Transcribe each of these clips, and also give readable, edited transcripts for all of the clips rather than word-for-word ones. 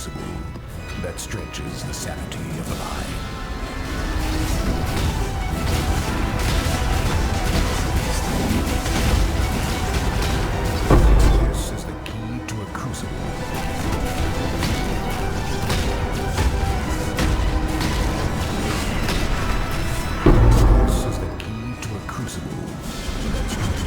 crucible that stretches the sanity of a mind. This is the key to a crucible. This is the key to a crucible that stretches.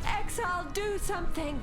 Exile, do something!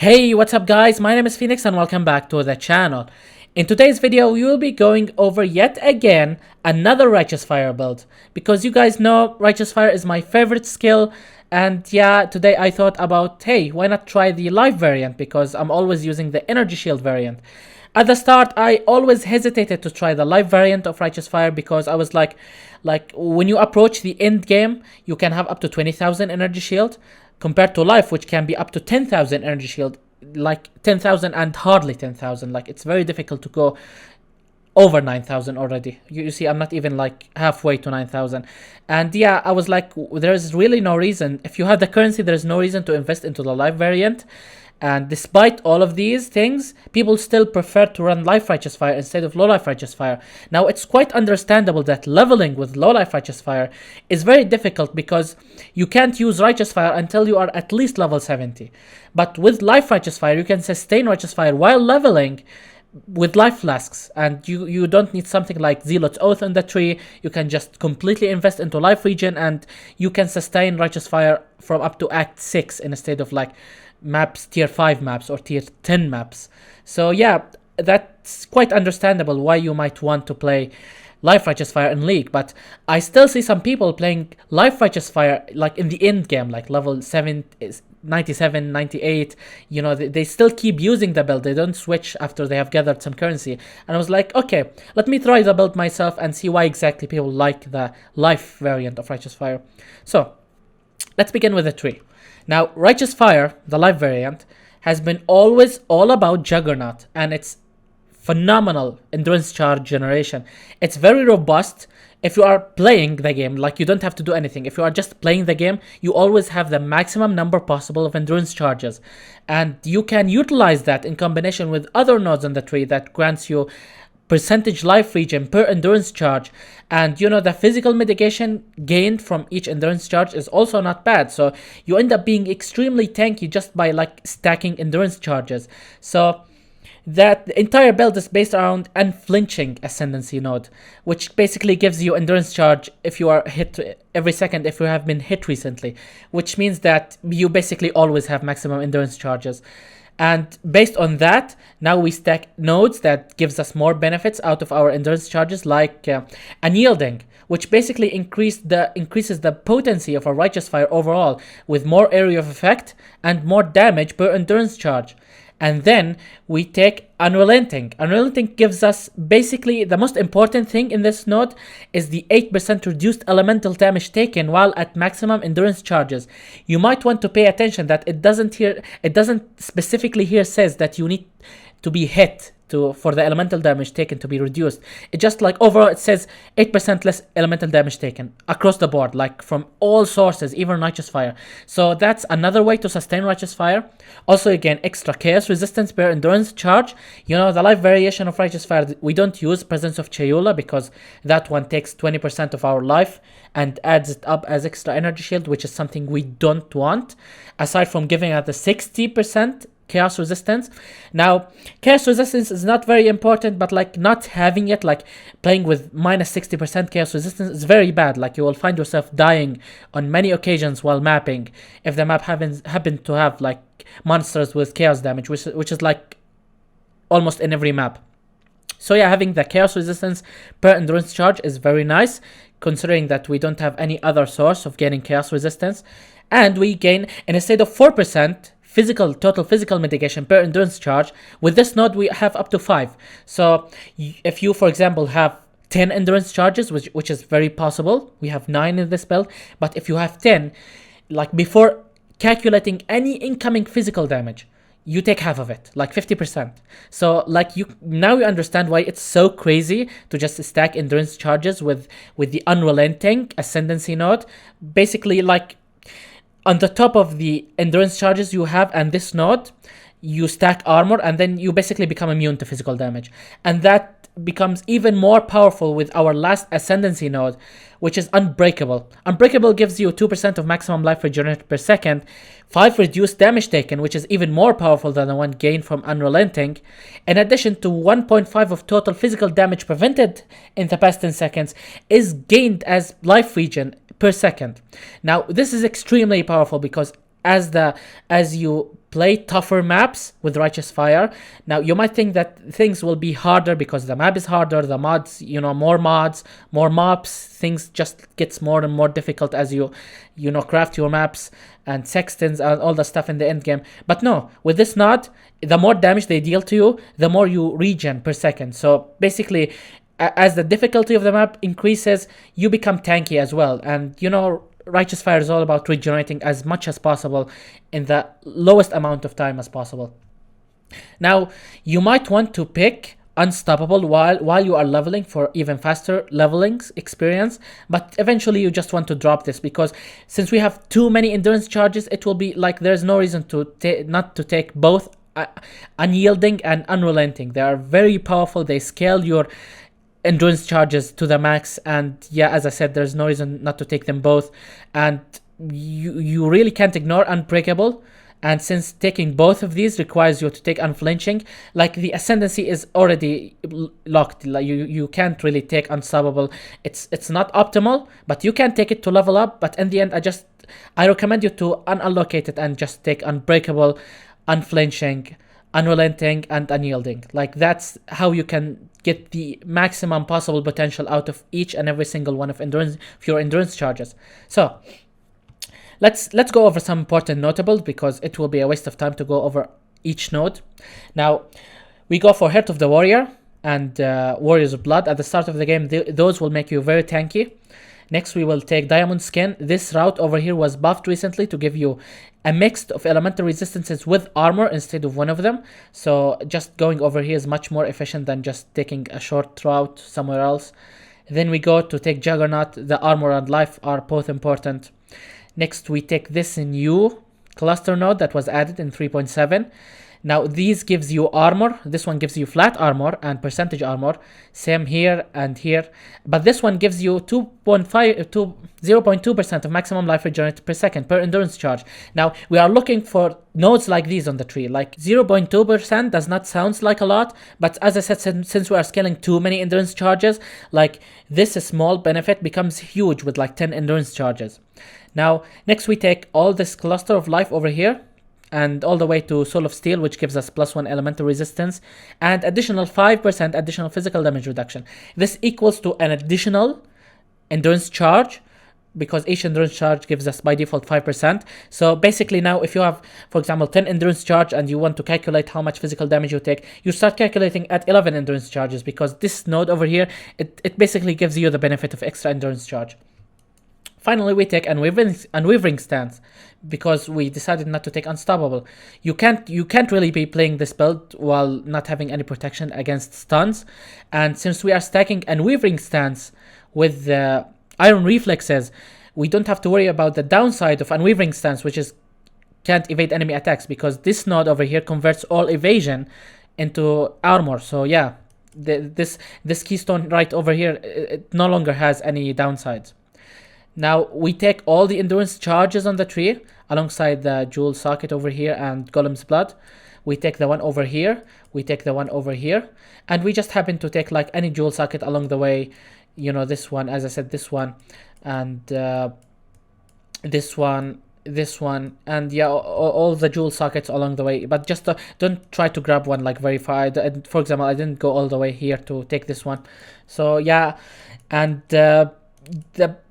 Hey, what's up guys? My name is Phoenix and welcome back to the channel. In today's video, we will be going over yet again another Righteous Fire build. Because you guys know Righteous Fire is my favorite skill, and yeah, today I thought about, hey, why not try the live variant, because I'm always using the energy shield variant. At the start, I always hesitated to try the live variant of Righteous Fire because I was like when you approach the end game, you can have up to 20,000 energy shield. compared to life, which can be up to 10,000 energy shield, like 10,000 and hardly 10,000. Like, it's very difficult to go over 9,000 already. You see, I'm not even like halfway to 9,000. And yeah, I was like, there's really no reason. If you have the currency, there's no reason to invest into the life variant. And despite all of these things, people still prefer to run Life Righteous Fire instead of Low Life Righteous Fire. Now, it's quite understandable that leveling with Low Life Righteous Fire is very difficult, because you can't use Righteous Fire until you are at least level 70. But with Life Righteous Fire, you can sustain Righteous Fire while leveling with life flasks, and you don't need something like Zealot's Oath on the tree. You can just completely invest into life regen, and you can sustain Righteous Fire from up to Act 6 instead of like maps, tier 5 maps or tier 10 maps. So yeah, that's quite understandable why you might want to play Life Righteous Fire in League. But I still see some people playing Life Righteous Fire like in the end game, like level 7, 97, 98, you know, they still keep using the build. They don't switch after they have gathered some currency. And I was like, okay, let me try the build myself and see why exactly people like the life variant of Righteous Fire. So let's begin with the tree. Now, Righteous Fire, the life variant, has been always all about Juggernaut, and it's phenomenal endurance charge generation. It's very robust. If you are playing the game, like, you don't have to do anything. If you are just playing the game, you always have the maximum number possible of endurance charges, and you can utilize that in combination with other nodes on the tree that grants you percentage life regen per endurance charge. And you know, the physical mitigation gained from each endurance charge is also not bad, so you end up being extremely tanky just by like stacking endurance charges. So that entire build is based around unflinching ascendancy node, which basically gives you endurance charge if you are hit every second if you have been hit recently, which means that you basically always have maximum endurance charges. And based on that, now we stack nodes that gives us more benefits out of our endurance charges, like Unyielding, which basically increases the potency of a Righteous Fire overall, with more area of effect and more damage per endurance charge. And then we take Unrelenting. Unrelenting gives us basically the most important thing in this node is the 8% reduced elemental damage taken while at maximum endurance charges. You might want to pay attention that it doesn't specifically here says that you need to be hit for the elemental damage taken to be reduced. It just like overall it says 8% less elemental damage taken across the board, like from all sources, even Righteous Fire. So that's another way to sustain Righteous Fire. Also, again, extra chaos resistance per endurance charge. You know, the life variation of Righteous Fire, we don't use Presence of Chayula because that one takes 20% of our life and adds it up as extra energy shield, which is something we don't want, aside from giving us the 60% chaos resistance. Now, chaos resistance is not very important, but like not having it, like playing with minus 60% chaos resistance is very bad. Like, you will find yourself dying on many occasions while mapping if the map happen to have like monsters with chaos damage, which is like almost in every map. So yeah, having the chaos resistance per endurance charge is very nice, considering that we don't have any other source of gaining chaos resistance. And we gain, instead of 4% total physical mitigation per endurance charge, with this node we have up to 5. So if you, for example, have 10 endurance charges, which is very possible, we have 9 in this build, but if you have 10, like before calculating any incoming physical damage, you take half of it, like 50%. So like you understand why it's so crazy to just stack endurance charges with the Unrelenting Ascendancy node. Basically, like, on the top of the endurance charges you have and this node, you stack armor, and then you basically become immune to physical damage. And that becomes even more powerful with our last Ascendancy node, which is Unbreakable. Unbreakable gives you 2% of maximum life regenerated per second, 5 reduced damage taken, which is even more powerful than the one gained from Unrelenting, in addition to 1.5 of total physical damage prevented in the past 10 seconds is gained as life regen per second. Now, this is extremely powerful because as you play tougher maps with Righteous Fire, now you might think that things will be harder because the map is harder, the mods, you know, more mods, more mobs, things just gets more and more difficult as you craft your maps and sextons and all the stuff in the end game. But no, with this node, the more damage they deal to you, the more you regen per second. So basically, as the difficulty of the map increases, you become tanky as well. And you know, Righteous Fire is all about regenerating as much as possible in the lowest amount of time as possible. Now, you might want to pick Unstoppable while you are leveling for even faster leveling experience, but eventually you just want to drop this, because since we have too many endurance charges, it will be like there's no reason to not to take both Unyielding and Unrelenting. They are very powerful. They scale your endurance charges to the max, and yeah, as I said, there's no reason not to take them both. And you really can't ignore Unbreakable. And since taking both of these requires you to take Unflinching, like the Ascendancy is already locked. Like you can't really take Unstoppable. It's not optimal, but you can take it to level up. But in the end, I recommend you to unallocate it and just take Unbreakable, Unflinching, Unrelenting, and Unyielding. Like that's how you can get the maximum possible potential out of each and every single one of your endurance charges. So let's go over some important notables, because it will be a waste of time to go over each node. Now, we go for Heart of the Warrior and Warriors of Blood. At the start of the game, those will make you very tanky. Next, we will take Diamond Skin. This route over here was buffed recently to give you a mix of elemental resistances with armor instead of one of them. So just going over here is much more efficient than just taking a short route somewhere else. Then we go to take Juggernaut. The armor and life are both important. Next, we take this new cluster node that was added in 3.7. Now, these gives you armor. This one gives you flat armor and percentage armor. Same here and here. But this one gives you 0.2% of maximum life regenerated per second per endurance charge. Now, we are looking for nodes like these on the tree. Like 0.2% does not sound like a lot. But as I said, since we are scaling too many endurance charges, like this small benefit becomes huge with like 10 endurance charges. Now, next we take all this cluster of life over here and all the way to Soul of Steel, which gives us +1 elemental resistance and additional 5% additional physical damage reduction. This equals to an additional endurance charge, because each endurance charge gives us by default 5%. So basically now, if you have, for example, 10 endurance charge and you want to calculate how much physical damage you take, you start calculating at 11 endurance charges, because this node over here, it basically gives you the benefit of extra endurance charge. Finally, we take Unwavering Stance, because we decided not to take Unstoppable. You can't really be playing this build while not having any protection against stuns. And since we are stacking Unwavering Stance with the Iron Reflexes, we don't have to worry about the downside of Unwavering Stance, which is can't evade enemy attacks, because this node over here converts all evasion into armor. So yeah, this keystone right over here, it no longer has any downsides. Now, we take all the endurance charges on the tree alongside the Jewel Socket over here and Golem's Blood. We take the one over here, we take the one over here, and we just happen to take like any Jewel Socket along the way. You know, this one, as I said, this one, and this one, and yeah, all the Jewel Sockets along the way. But just don't try to grab one like very far. For example, I didn't go all the way here to take this one. So yeah, and the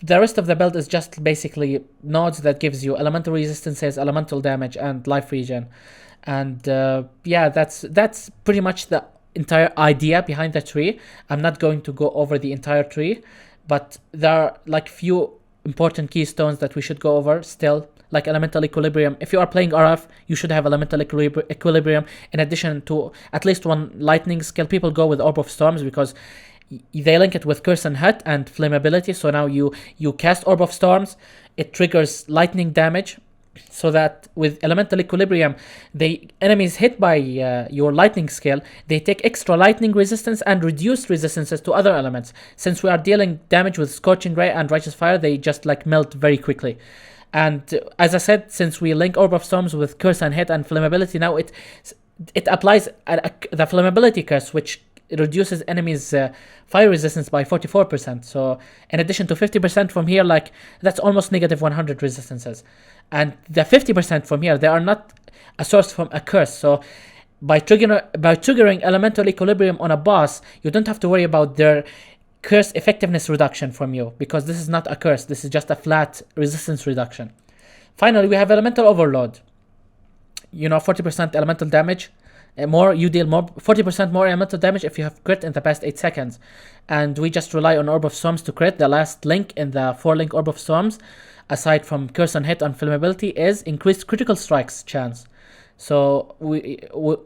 rest of the build is just basically nodes that gives you elemental resistances, elemental damage, and life regen. And yeah, that's pretty much the entire idea behind the tree. I'm not going to go over the entire tree, but there are like few important keystones that we should go over still, like Elemental Equilibrium. If you are playing RF, you should have Elemental Equilibrium in addition to at least one lightning skill. People go with Orb of Storms because they link it with Curse and Hut and Flammability. So now you cast Orb of Storms, it triggers lightning damage, so that with Elemental Equilibrium, the enemies hit by your lightning skill, they take extra lightning resistance and reduced resistances to other elements. Since we are dealing damage with Scorching Ray and Righteous Fire, they just like melt very quickly. And as I said, since we link Orb of Storms with Curse and Hit and Flammability, now it applies the Flammability Curse, which reduces enemies' fire resistance by 44%. So in addition to 50% from here, like that's almost negative 100 resistances. And the 50% from here, they are not a source from a curse. So by triggering Elemental Equilibrium on a boss, you don't have to worry about their curse effectiveness reduction from you, because this is not a curse. This is just a flat resistance reduction. Finally, we have Elemental Overload. You know, 40% elemental damage more, you deal more 40% more elemental damage if you have crit in the past 8 seconds. And we just rely on Orb of Storms to crit. The last link in the 4-link Orb of Storms, aside from Curse on Hit on Flammability, is increased critical strikes chance. So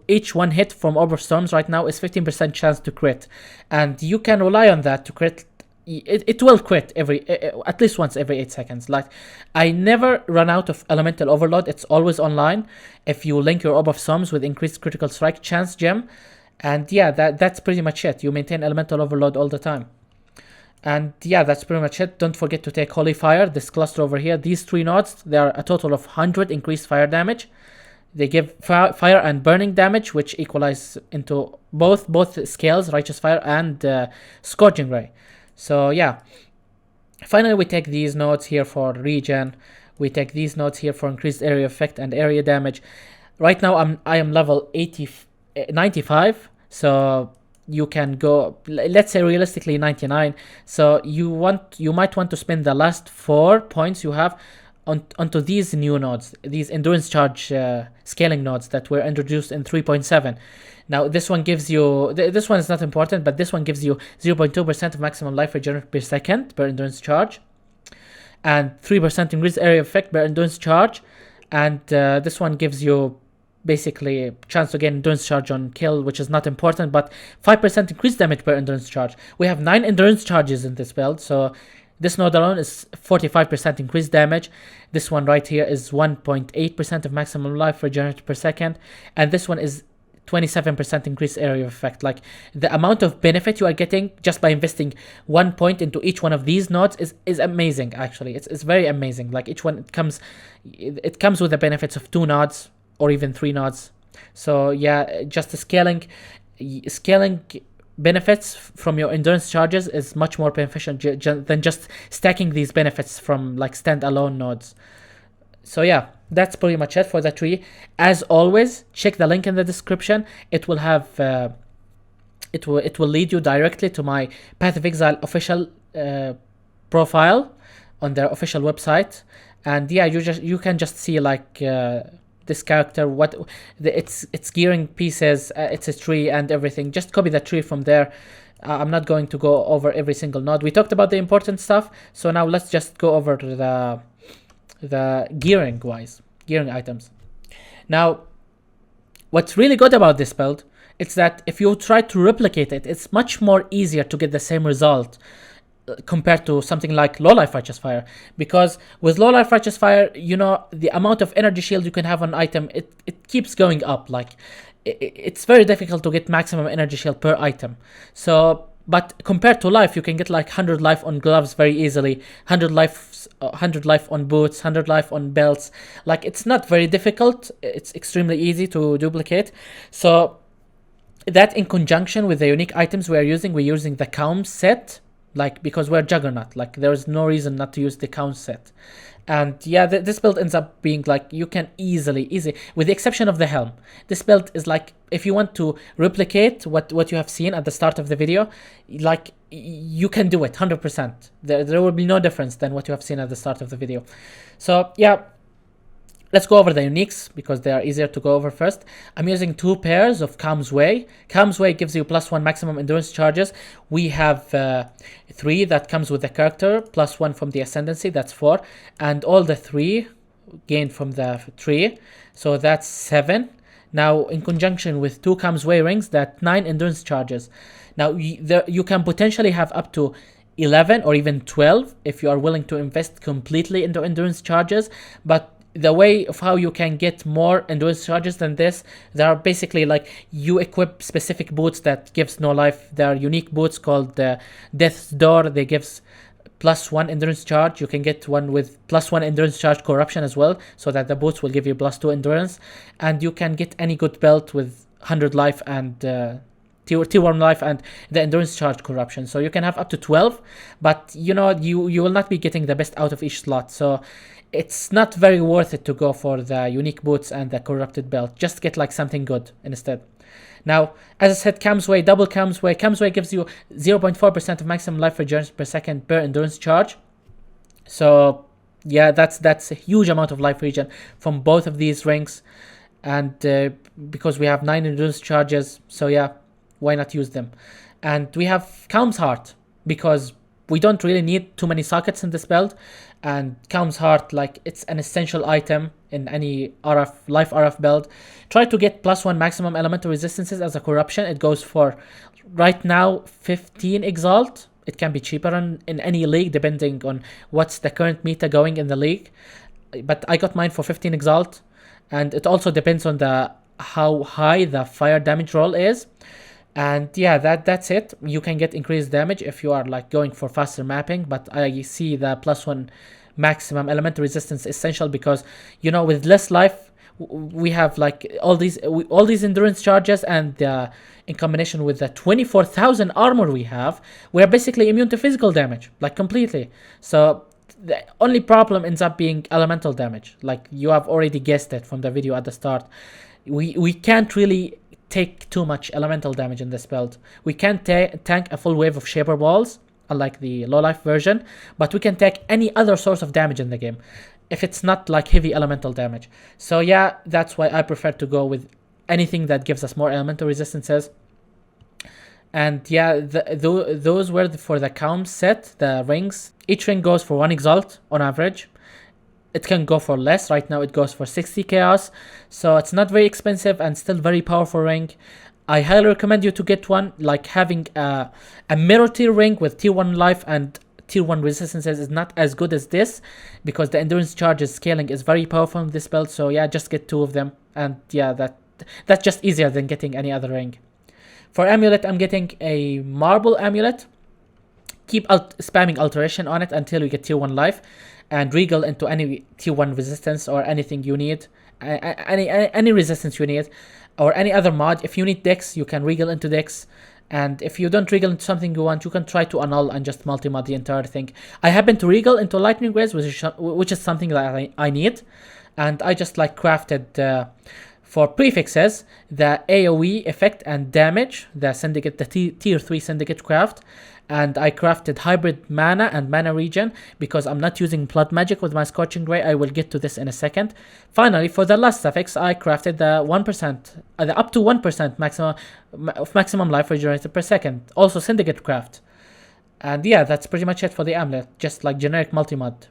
each one hit from Orb of Storms right now is 15% chance to crit, and you can rely on that to crit. It will crit at least once every 8 seconds. Like, I never run out of Elemental Overload. It's always online if you link your Orb of Storms with increased critical strike chance gem. And yeah, that's pretty much it. You maintain Elemental Overload all the time. And yeah, that's pretty much it. Don't forget to take Holy Fire, this cluster over here. These 3 nodes, they are a total of 100 increased fire damage. They give fire and burning damage, which equalize into both scales, Righteous Fire and Scorching Ray. So yeah, finally we take these nodes here for regen. We take these nodes here for increased area effect and area damage. Right now I am level 95, so you can go, let's say realistically 99. So you might want to spend the last 4 points you have onto these new nodes, these endurance charge scaling nodes that were introduced in 3.7. Now this one gives you, this one is not important, but this one gives you 0.2% of maximum life regen per second per endurance charge, and 3% increased area effect per endurance charge. And this one gives you basically chance to gain endurance charge on kill, which is not important, but 5% increased damage per endurance charge. We have 9 endurance charges in this build, so this node alone is 45% increased damage. This one right here is 1.8% of maximum life regenerated per second. And this one is 27% increased area of effect. Like, the amount of benefit you are getting just by investing 1 point into each one of these nodes is amazing, actually. It's very amazing. Like, each one, it comes with the benefits of 2 nodes or even 3 nodes. So yeah, just the scaling benefits from your endurance charges is much more beneficial than just stacking these benefits from like standalone nodes. So yeah, that's pretty much it for the tree. As always, check the link in the description. It will have it will lead you directly to my Path of Exile official profile on their official website. And yeah, you can just see like this character, what its gearing pieces, its a tree and everything. Just copy the tree from there. I'm not going to go over every single node. We talked about the important stuff, so now let's just go over to the gearing items. Now, what's really good about this build is that if you try to replicate it, it's much more easier to get the same result compared to something like low life Righteous Fire. Because with low life Righteous Fire, you know, the amount of energy shield you can have on item, it keeps going up. Like, it's very difficult to get maximum energy shield per item. So, but compared to life, you can get like 100 life on gloves very easily, 100 life on boots, 100 life on belts. Like, it's not very difficult. It's extremely easy to duplicate. So that, in conjunction with the unique items we're using the Calm set, like, because we're Juggernaut, like, there's no reason not to use the Count set. And yeah, this build ends up being like, you can easy, with the exception of the Helm. This build is like, if you want to replicate what you have seen at the start of the video, like, you can do it 100%. There will be no difference than what you have seen at the start of the video. So yeah, let's go over the uniques because they are easier to go over first. I'm using 2 pairs of Calm's Way. Calm's Way gives you +1 maximum endurance charges. We have 3 that comes with the character, +1 from the Ascendancy, that's 4. And all the 3 gained from the tree, so that's 7. Now, in conjunction with 2 Calm's Way rings, that's 9 endurance charges. Now, you can potentially have up to 11 or even 12 if you are willing to invest completely into endurance charges. But the way of how you can get more endurance charges than this, there are basically like, you equip specific boots that gives no life. There are unique boots called Death's Door. They gives +1 endurance charge. You can get one with +1 endurance charge corruption as well, so that the boots will give you +2 endurance. And you can get any good belt with 100 life and T1 life and the endurance charge corruption. So you can have up to 12, but you know, you will not be getting the best out of each slot. So it's not very worth it to go for the unique boots and the corrupted belt. Just get like something good instead. Now, as I said, Calm's Way, double Calm's Way. Calm's Way gives you 0.4% of maximum life regeneration per second per endurance charge. So yeah, that's a huge amount of life regen from both of these rings. and because we have 9 endurance charges, so yeah, why not use them? And we have Calm's Heart because we don't really need too many sockets in this build, and Calm's Heart, like, it's an essential item in any life RF build. Try to get +1 maximum elemental resistances as a corruption. It goes for right now 15 exalt. It can be cheaper in any league depending on what's the current meta going in the league, but I got mine for 15 exalt, and it also depends on how high the fire damage roll is. And yeah, that's it. You can get increased damage if you are like going for faster mapping, but I see the +1 maximum elemental resistance essential because, you know, with less life we have like all these endurance charges, and in combination with the 24,000 armor we have, we are basically immune to physical damage, like completely. So the only problem ends up being elemental damage. Like you have already guessed it from the video at the start. We can't really take too much elemental damage in this build. We can't tank a full wave of Shaper Balls, unlike the low life version, but we can take any other source of damage in the game if it's not like heavy elemental damage. So yeah, that's why I prefer to go with anything that gives us more elemental resistances. And yeah, those were for the Calm set, the rings. Each ring goes for 1 exalt on average. It can go for less. Right now it goes for 60 chaos, so it's not very expensive and still very powerful ring. I highly recommend you to get one. Like having a mirror tier ring with tier 1 life and tier 1 resistances is not as good as this, because the endurance charges scaling is very powerful in this build. So yeah, just get 2 of them, and yeah, that's just easier than getting any other ring. For amulet, I'm getting a marble amulet. Keep spamming alteration on it until you get tier 1 life, and regal into any tier 1 resistance or anything you need, any resistance you need, or any other mod. If you need dex, you can regal into dex, and if you don't regal into something you want, you can try to annul and just multi-mod the entire thing. I happen to regal into lightning rays, which is something that I need, and I just like crafted for prefixes the AoE effect and damage, the syndicate, the tier 3 syndicate craft. And I crafted hybrid mana and mana regen because I'm not using blood magic with my Scorching Ray. I will get to this in a second. Finally, for the last suffix, I crafted the 1%, the up to 1% maximum life regenerated per second. Also syndicate craft. And yeah, that's pretty much it for the amulet, just like generic multi-mod.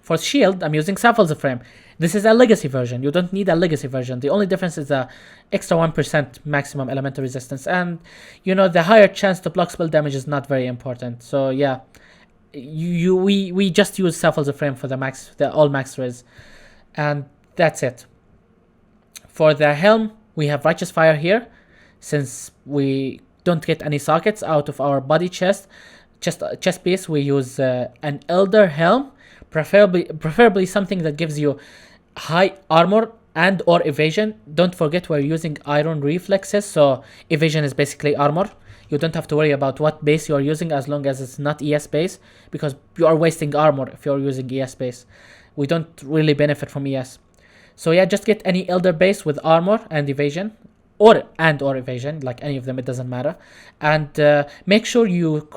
For shield, I'm using Sapphire Frame. This is a legacy version. You don't need a legacy version. The only difference is the extra 1% maximum elemental resistance, and you know, the higher chance to block spell damage is not very important. So yeah, we just use Sapphire Frame for the all max res, and that's it. For the helm, we have Righteous Fire here, since we don't get any sockets out of our body chest piece. We use an Elder Helm, preferably something that gives you high armor and or evasion. Don't forget we're using iron reflexes, so evasion is basically armor. You don't have to worry about what base you are using as long as it's not ES base, because you are wasting armor if you're using ES base. We don't really benefit from ES. So yeah, just get any elder base with armor and evasion, or evasion, like any of them, it doesn't matter. And make sure you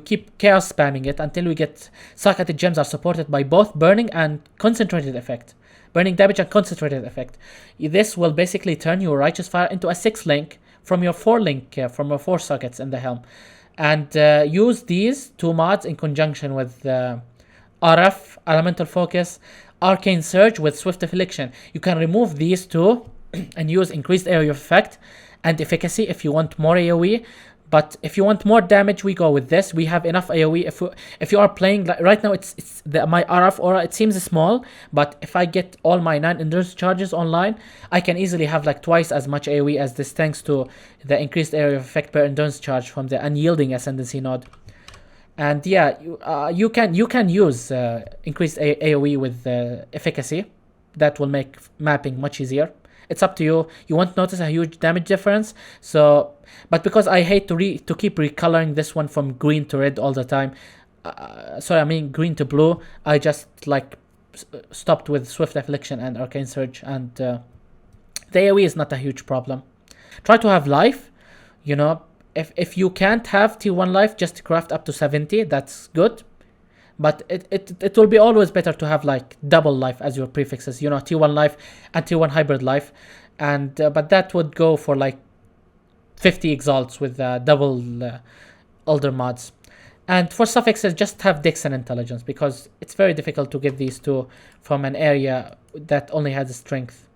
keep chaos spamming it until we get socketed gems are supported by both burning and concentrated effect. Burning damage and concentrated effect. This will basically turn your Righteous Fire into a 6 link from your 4 link, from your 4 sockets in the helm. And use these 2 mods in conjunction with RF, Elemental Focus, Arcane Surge with Swift Affliction. You can remove these 2 and use increased area of effect and efficacy if you want more AoE. But if you want more damage, we go with this. We have enough AoE. If you are playing, like right now, my RF aura, it seems small, but if I get all my 9 endurance charges online, I can easily have like twice as much AoE as this, thanks to the increased area of effect per endurance charge from the Unyielding Ascendancy node. And yeah, you can use increased AoE with efficacy. That will make mapping much easier. It's up to you. You won't notice a huge damage difference. So, but because I hate to keep recoloring this one from green to red all the time, green to blue, I just like stopped with Swift Affliction and Arcane Surge, and the AoE is not a huge problem. Try to have life. You know, if you can't have T1 life, just craft up to 70. That's good. but it will be always better to have like double life as your prefixes, you know, T1 life and T1 hybrid life. And but that would go for like 50 exalts with double older mods. And for suffixes, just have Dex and Intelligence, because it's very difficult to get these two from an area that only has strength.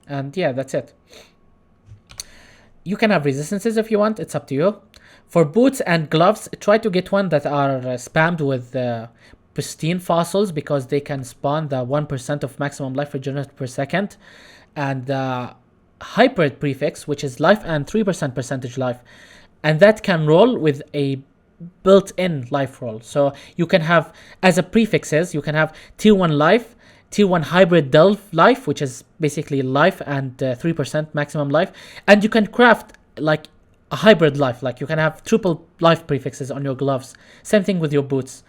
And yeah, that's it. You can have resistances if you want, it's up to you. For boots and gloves, try to get one that are spammed with pristine fossils, because they can spawn the 1% of maximum life regenerated per second. And the hybrid prefix, which is life and 3% percentage life. And that can roll with a built-in life roll. So you can have, as a prefixes, you can have T1 life, T1 hybrid delve life, which is basically life and 3% maximum life. And you can craft like a hybrid life, like you can have triple life prefixes on your gloves. Same thing with your boots.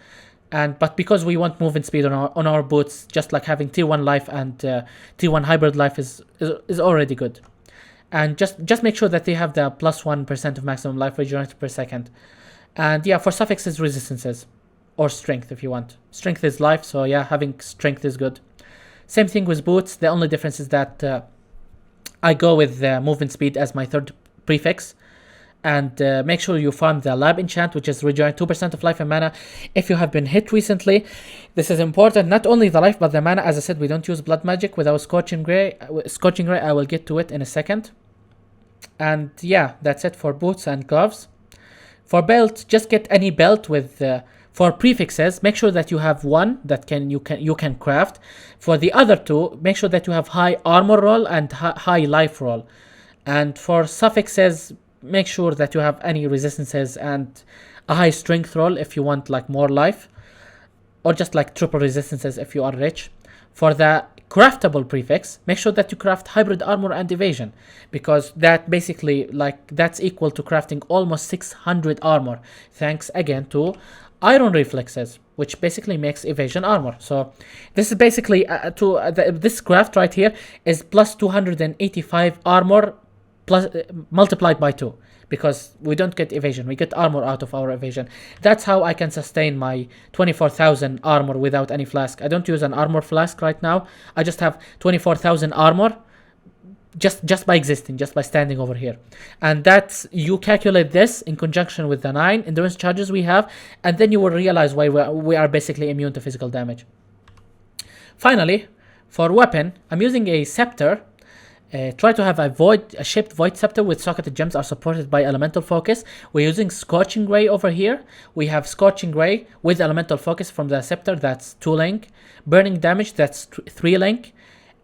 But because we want movement speed on our boots, just like having T1 life and T1 hybrid life is already good. And just make sure that they have the plus 1% of maximum life regenerated per second. And yeah, for suffixes, resistances or strength if you want. Strength is life, so yeah, having strength is good. Same thing with boots. The only difference is that I go with movement speed as my third prefix. And make sure you farm the lab enchant, which is regenerate 2% of life and mana if you have been hit recently. This is important, not only the life but the mana. As I said, we don't use blood magic without Scorching Ray. I will get to it in a second. And yeah, that's it for boots and gloves. For belt, just get any belt with for prefixes, make sure that you have one that you can craft. For the other two, make sure that you have high armor roll and high life roll. And for suffixes, make sure that you have any resistances and a high strength roll if you want like more life, or just like triple resistances if you are rich. For the craftable prefix, make sure that you craft hybrid armor and evasion, because that basically like that's equal to crafting almost 600 armor, thanks again to iron reflexes, which basically makes evasion armor. So this is basically this craft right here is plus 285 armor plus multiplied by 2, because we don't get evasion, we get armor out of our evasion. That's how I can sustain my 24,000 armor without any flask. I don't use an armor flask right now. I just have 24,000 armor just by existing, just by standing over here. And that's, you calculate this in conjunction with the 9 endurance charges we have, and then you will realize why we are basically immune to physical damage. Finally, for weapon, I'm using a scepter. Try to have a shaped void scepter with socketed gems are supported by elemental focus. We're using Scorching Ray over here. We have Scorching Ray with elemental focus from the scepter, that's 2 link. Burning damage, that's 3 link.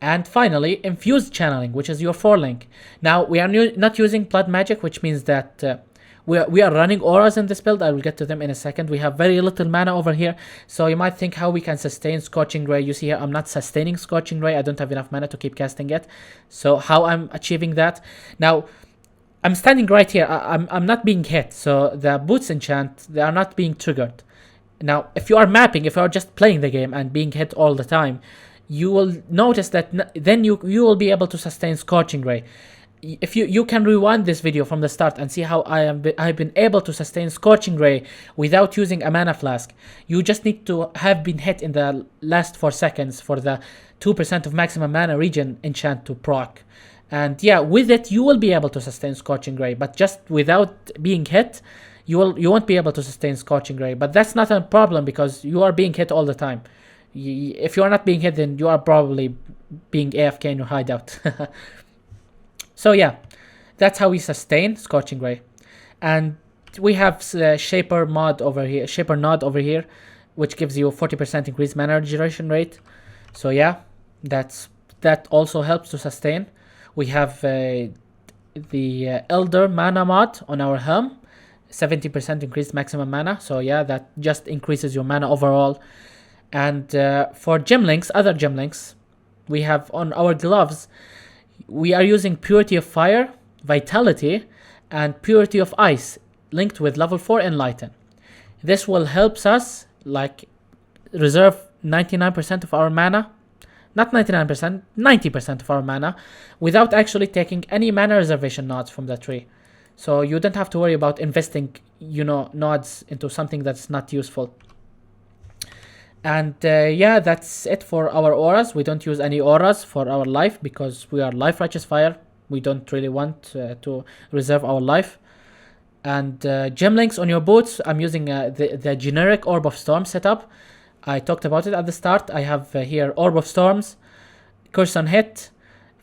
And finally, infused channeling, which is your 4 link. Now we are not using blood magic, which means that we are running auras in this build. I will get to them in a second. We have very little mana over here, so you might think how we can sustain Scorching Ray. You see here, I'm not sustaining Scorching Ray. I don't have enough mana to keep casting it. So how I'm achieving that? Now, I'm standing right here. I'm not being hit, so the boots enchant, they are not being triggered. Now, if you are mapping, if you are just playing the game and being hit all the time, you will notice that then you will be able to sustain Scorching Ray. If you can rewind this video from the start and see how I've been able to sustain Scorching Ray without using a mana flask. You just need to have been hit in the last 4 seconds for the 2% of maximum mana regen enchant to proc. And yeah, with it you will be able to sustain Scorching Ray, but just without being hit, you won't be able to sustain Scorching Ray. But that's not a problem, because you are being hit all the time. If you are not being hit, then you are probably being AFK in your hideout. So yeah, that's how we sustain Scorching Ray. And we have Shaper Nod over here, which gives you 40% increased mana regeneration rate. So yeah, that also helps to sustain. We have the Elder Mana mod on our Helm, 70% increased maximum mana. So yeah, that just increases your mana overall. And for gem links, other gem links, we have on our gloves, we are using Purity of Fire, Vitality, and Purity of Ice, linked with level 4 Enlighten. This will help us like reserve 99% of our mana, not 99%, 90% of our mana, without actually taking any mana reservation nodes from the tree. So you don't have to worry about investing, nodes into something that's not useful. And yeah, that's it for our auras. We don't use any auras for our life because we are life righteous fire. We don't really want to reserve our life. And gem links on your boots, I'm using the generic Orb of Storm setup. I talked about it at the start. I have here Orb of Storms, Curse on Hit,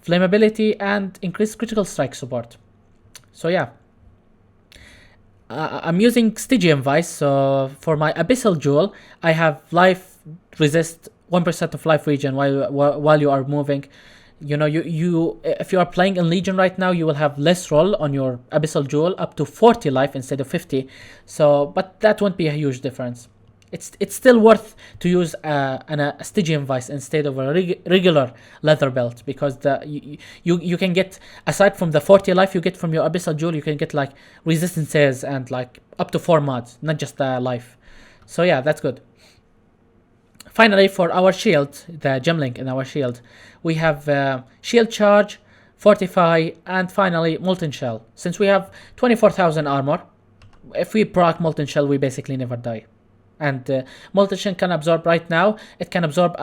Flammability, and increased critical strike support. So yeah. I'm using Stygian Vice, so for my Abyssal Jewel, I have life resist 1% of life regen while you are moving. You know, you if you are playing in Legion right now, you will have less roll on your Abyssal Jewel, up to 40 life instead of 50. So, but that won't be a huge difference. It's still worth to use a Stygian Vice instead of a regular leather belt, because you can get, aside from the 40 life you get from your Abyssal Jewel, you can get like resistances and like up to 4 mods, not just the life. So yeah, that's good. Finally, for our shield, the gem link in our shield, we have shield charge, fortify, and finally molten shell. Since we have 24,000 armor, if we proc molten shell, we basically never die. And molten shell can absorb right now, it can absorb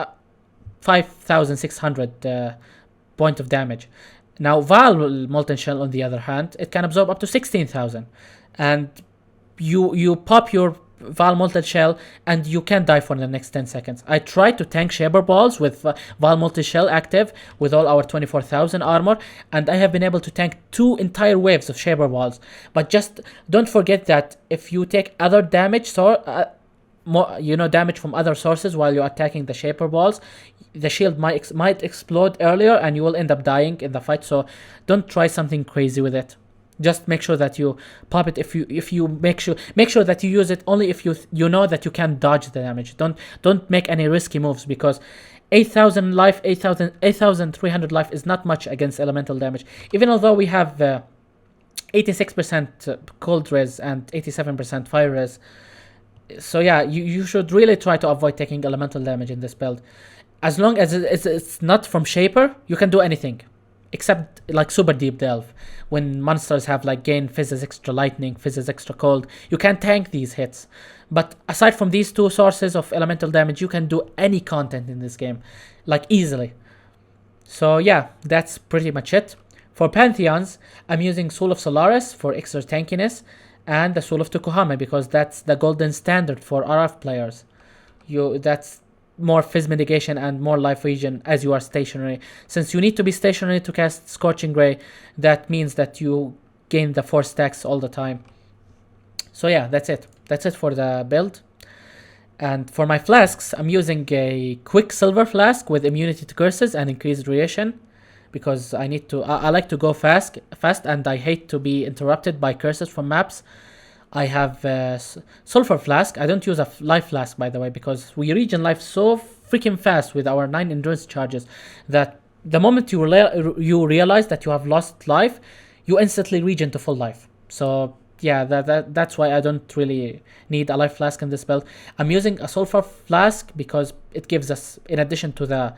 5,600 point of damage. Now Val molten shell, on the other hand, it can absorb up to 16,000. And you pop your Val molten shell and you can die for the next 10 seconds. I tried to tank Shaper Balls with Val molten shell active with all our 24,000 armor, and I have been able to tank 2 entire waves of Shaper Balls. But just don't forget that if you take other damage, damage from other sources while you're attacking the Shaper Balls, the shield might explode earlier and you will end up dying in the fight. So don't try something crazy with it. Just make sure that you pop it. If you make sure that you use it only if you know that you can dodge the damage. Don't make any risky moves, because 8,000 life, 8,300 life is not much against elemental damage. Even although we have 86% cold res and 87% fire res. So yeah, you should really try to avoid taking elemental damage in this build. As long as it's not from Shaper, you can do anything. Except like Super Deep Delve, when monsters have like gain Fizzes extra lightning, Fizzes extra cold, you can tank these hits. But aside from these 2 sources of elemental damage, you can do any content in this game, like easily. So yeah, that's pretty much it. For Pantheons, I'm using Soul of Solaris for extra tankiness, and the Soul of Tokuhame, because that's the golden standard for RF players. That's more fizz mitigation and more life regen as you are stationary. Since you need to be stationary to cast Scorching Ray, that means that you gain the 4 stacks all the time. So yeah, that's it. That's it for the build. And for my flasks, I'm using a Quicksilver flask with immunity to curses and increased duration, because I like to go fast, and I hate to be interrupted by curses from maps. I have Sulfur Flask. I don't use a Life Flask, by the way, because we regen life so freaking fast with our 9 endurance charges that the moment you realize that you have lost life, you instantly regen to full life. So yeah, that's why I don't really need a Life Flask in this build. I'm using a Sulfur Flask because it gives us, in addition to the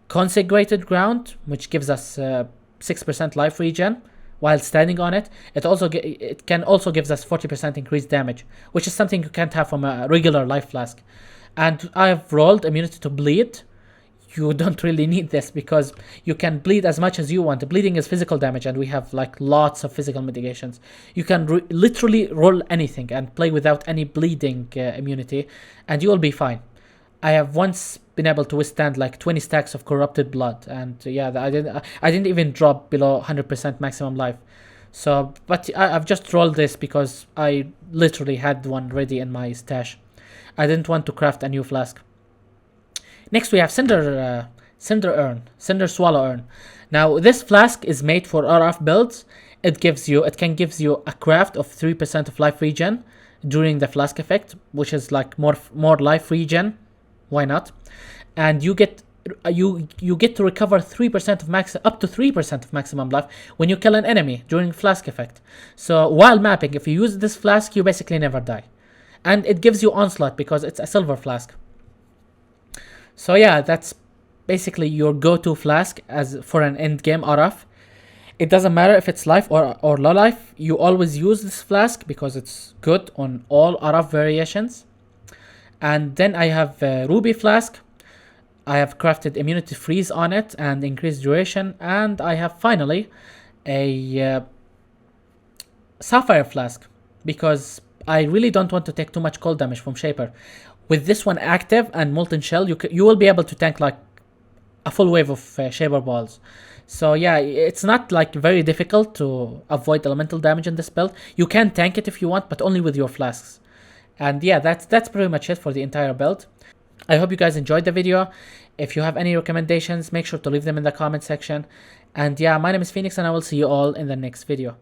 Consecrated Ground, which gives us 6% life regen while standing on it, it can also gives us 40% increased damage, which is something you can't have from a regular Life Flask. And I've rolled immunity to bleed. You don't really need this because you can bleed as much as you want. Bleeding is physical damage, and we have like lots of physical mitigations. You can literally roll anything and play without any bleeding immunity, and you will be fine. I have once been able to withstand like 20 stacks of corrupted blood, and yeah, I didn't even drop below 100% maximum life. So, but I've just rolled this because I literally had one ready in my stash. I didn't want to craft a new flask. Next we have Cinder Swallow Urn. Now this flask is made for RF builds. It can give you a craft of 3% of life regen during the flask effect, which is like more life regen. Why not? And you get to recover 3% of up to 3% of maximum life when you kill an enemy during flask effect. So while mapping, if you use this flask, you basically never die. And it gives you onslaught because it's a silver flask. So yeah, that's basically your go-to flask as for an end game RF. It doesn't matter if it's life or low life, you always use this flask because it's good on all RF variations. And then I have Ruby Flask. I have crafted immunity freeze on it and increased duration. And I have finally a Sapphire Flask, because I really don't want to take too much cold damage from Shaper. With this one active and Molten Shell, you will be able to tank like a full wave of Shaper Balls. So yeah, it's not like very difficult to avoid elemental damage in this build. You can tank it if you want, but only with your flasks. And yeah, that's pretty much it for the entire build. I hope you guys enjoyed the video. If you have any recommendations, make sure to leave them in the comment section. And yeah, my name is Phoenix, and I will see you all in the next video.